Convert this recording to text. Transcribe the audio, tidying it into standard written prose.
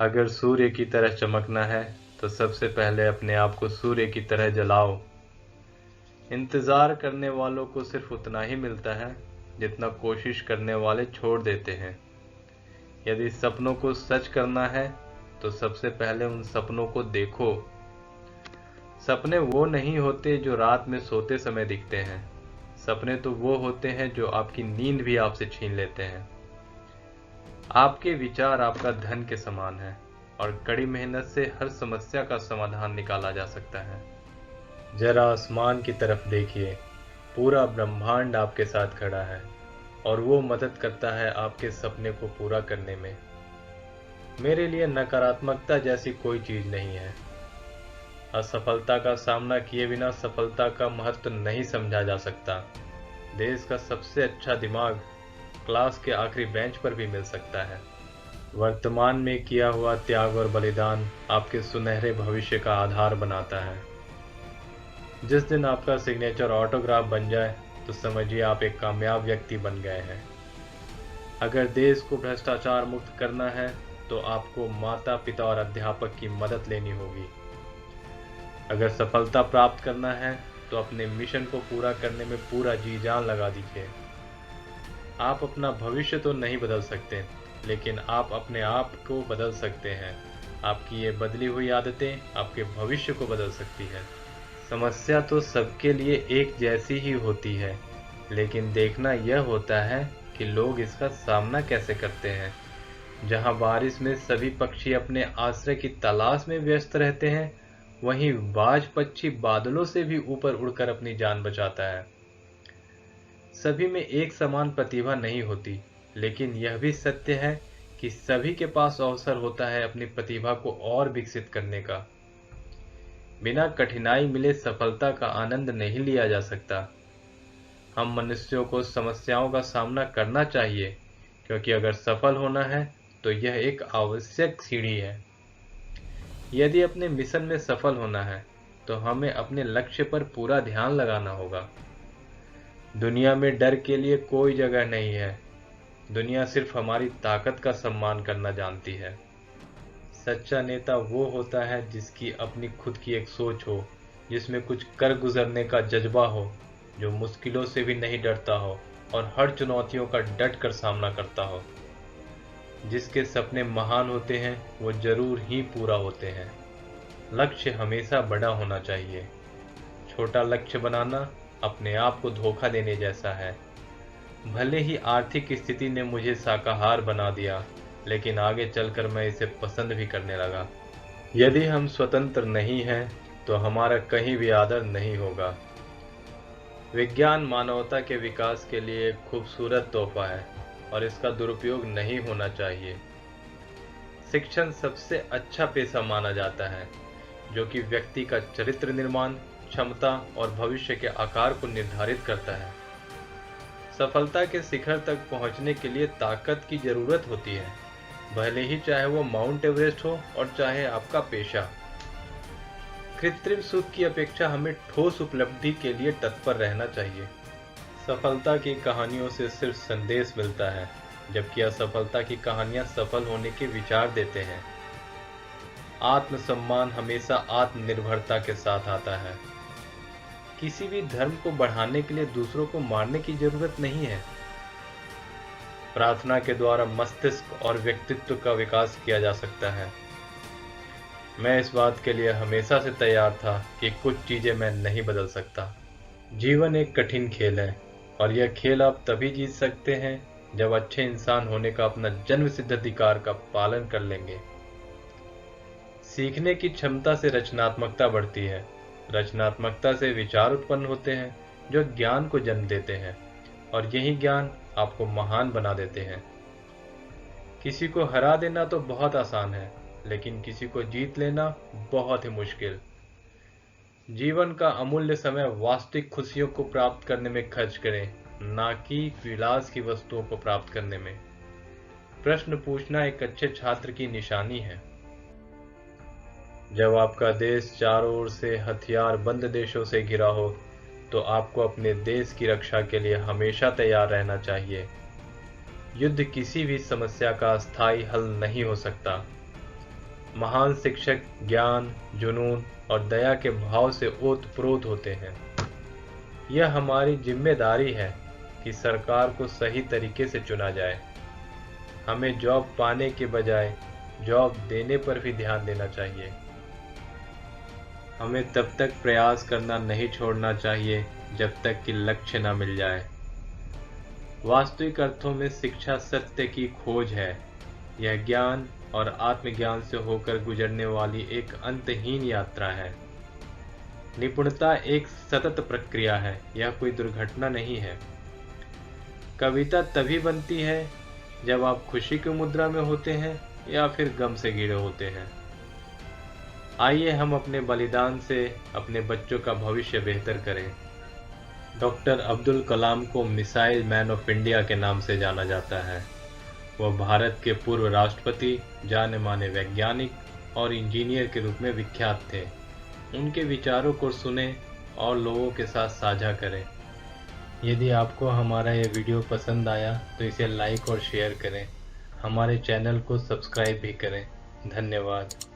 अगर सूर्य की तरह चमकना है तो सबसे पहले अपने आप को सूर्य की तरह जलाओ। इंतज़ार करने वालों को सिर्फ उतना ही मिलता है जितना कोशिश करने वाले छोड़ देते हैं। यदि सपनों को सच करना है तो सबसे पहले उन सपनों को देखो। सपने वो नहीं होते जो रात में सोते समय दिखते हैं। सपने तो वो होते हैं जो आपकी नींद भी आपसे छीन लेते हैं। आपके विचार आपका धन के समान है और कड़ी मेहनत से हर समस्या का समाधान निकाला जा सकता है। जरा आसमान की तरफ देखिए, पूरा ब्रह्मांड आपके साथ खड़ा है और वो मदद करता है आपके सपने को पूरा करने में। मेरे लिए नकारात्मकता जैसी कोई चीज नहीं है। असफलता का सामना किए बिना सफलता का महत्व नहीं समझा जा सकता। देश का सबसे अच्छा दिमाग क्लास के आखिरी बेंच पर भी मिल सकता है। वर्तमान में किया हुआ त्याग और बलिदान आपके सुनहरे भविष्य का आधार बनाता है। जिस दिन आपका सिग्नेचर ऑटोग्राफ बन जाए तो समझिए आप एक कामयाब व्यक्ति बन गए हैं। अगर देश को भ्रष्टाचार मुक्त करना है तो आपको माता पिता और अध्यापक की मदद लेनी होगी। अगर सफलता प्राप्त करना है तो अपने मिशन को पूरा करने में पूरा जी जान लगा दीजिए। आप अपना भविष्य तो नहीं बदल सकते, लेकिन आप अपने आप को बदल सकते हैं। आपकी ये बदली हुई आदतें आपके भविष्य को बदल सकती है। समस्या तो सबके लिए एक जैसी ही होती है, लेकिन देखना यह होता है कि लोग इसका सामना कैसे करते हैं। जहां बारिश में सभी पक्षी अपने आश्रय की तलाश में व्यस्त रहते हैं, वहीं बाज पक्षी बादलों से भी ऊपर उड़कर अपनी जान बचाता है। सभी में एक समान प्रतिभा नहीं होती, लेकिन यह भी सत्य है कि सभी के पास अवसर होता है अपनी प्रतिभा को और विकसित करने का। बिना कठिनाई मिले सफलता का आनंद नहीं लिया जा सकता। हम मनुष्यों को समस्याओं का सामना करना चाहिए, क्योंकि अगर सफल होना है तो यह एक आवश्यक सीढ़ी है। यदि अपने मिशन में सफल होना है तो हमें अपने लक्ष्य पर पूरा ध्यान लगाना होगा। दुनिया में डर के लिए कोई जगह नहीं है। दुनिया सिर्फ हमारी ताकत का सम्मान करना जानती है। सच्चा नेता वो होता है जिसकी अपनी खुद की एक सोच हो, जिसमें कुछ कर गुजरने का जज्बा हो, जो मुश्किलों से भी नहीं डरता हो और हर चुनौतियों का डट कर सामना करता हो। जिसके सपने महान होते हैं वो जरूर ही पूरा होते हैं। लक्ष्य हमेशा बड़ा होना चाहिए। छोटा लक्ष्य बनाना अपने आप को धोखा देने जैसा है। भले ही आर्थिक स्थिति ने मुझे शाकाहार बना दिया, लेकिन आगे चलकर मैं इसे पसंद भी करने लगा। यदि हम स्वतंत्र नहीं हैं तो हमारा कहीं भी आदर नहीं होगा। विज्ञान मानवता के विकास के लिए एक खूबसूरत तोहफा है और इसका दुरुपयोग नहीं होना चाहिए। शिक्षण सबसे अच्छा पेशा माना जाता है, जो कि व्यक्ति का चरित्र निर्माण, क्षमता और भविष्य के आकार को निर्धारित करता है। सफलता के शिखर तक पहुंचने के लिए ताकत की जरूरत होती है, भले ही चाहे वो माउंट एवरेस्ट हो और चाहे आपका पेशा। कृत्रिम सुख की अपेक्षा हमें ठोस उपलब्धि के लिए तत्पर रहना चाहिए। सफलता की कहानियों से सिर्फ संदेश मिलता है, जबकि असफलता की कहानियां सफल होने के विचार देते हैं। आत्मसम्मान हमेशा आत्मनिर्भरता के साथ आता है। किसी भी धर्म को बढ़ाने के लिए दूसरों को मारने की जरूरत नहीं है। प्रार्थना के द्वारा मस्तिष्क और व्यक्तित्व का विकास किया जा सकता है। मैं इस बात के लिए हमेशा से तैयार था कि कुछ चीजें मैं नहीं बदल सकता। जीवन एक कठिन खेल है और यह खेल आप तभी जीत सकते हैं जब अच्छे इंसान होने का अपना जन्मसिद्ध अधिकार का पालन कर लेंगे। सीखने की क्षमता से रचनात्मकता बढ़ती है। रचनात्मकता से विचार उत्पन्न होते हैं जो ज्ञान को जन्म देते हैं, और यही ज्ञान आपको महान बना देते हैं। किसी को हरा देना तो बहुत आसान है, लेकिन किसी को जीत लेना बहुत ही मुश्किल। जीवन का अमूल्य समय वास्तविक खुशियों को प्राप्त करने में खर्च करें, ना कि विलास की वस्तुओं को प्राप्त करने में। प्रश्न पूछना एक अच्छे छात्र की निशानी है। जब आपका देश चारों ओर से हथियार बंद देशों से घिरा हो, तो आपको अपने देश की रक्षा के लिए हमेशा तैयार रहना चाहिए। युद्ध किसी भी समस्या का अस्थायी हल नहीं हो सकता। महान शिक्षक ज्ञान, जुनून और दया के भाव से ओतप्रोत होते हैं। यह हमारी जिम्मेदारी है कि सरकार को सही तरीके से चुना जाए। हमें जॉब पाने के बजाय जॉब देने पर भी ध्यान देना चाहिए। हमें तब तक प्रयास करना नहीं छोड़ना चाहिए जब तक कि लक्ष्य न मिल जाए। वास्तविक अर्थों में शिक्षा सत्य की खोज है। यह ज्ञान और आत्मज्ञान से होकर गुजरने वाली एक अंतहीन यात्रा है। निपुणता एक सतत प्रक्रिया है, यह कोई दुर्घटना नहीं है। कविता तभी बनती है जब आप खुशी की मुद्रा में होते हैं या फिर गम से घिरे होते हैं। आइए हम अपने बलिदान से अपने बच्चों का भविष्य बेहतर करें। डॉक्टर अब्दुल कलाम को मिसाइल मैन ऑफ इंडिया के नाम से जाना जाता है। वह भारत के पूर्व राष्ट्रपति, जाने माने वैज्ञानिक और इंजीनियर के रूप में विख्यात थे। उनके विचारों को सुनें और लोगों के साथ साझा करें। यदि आपको हमारा यह वीडियो पसंद आया तो इसे लाइक और शेयर करें। हमारे चैनल को सब्सक्राइब भी करें। धन्यवाद।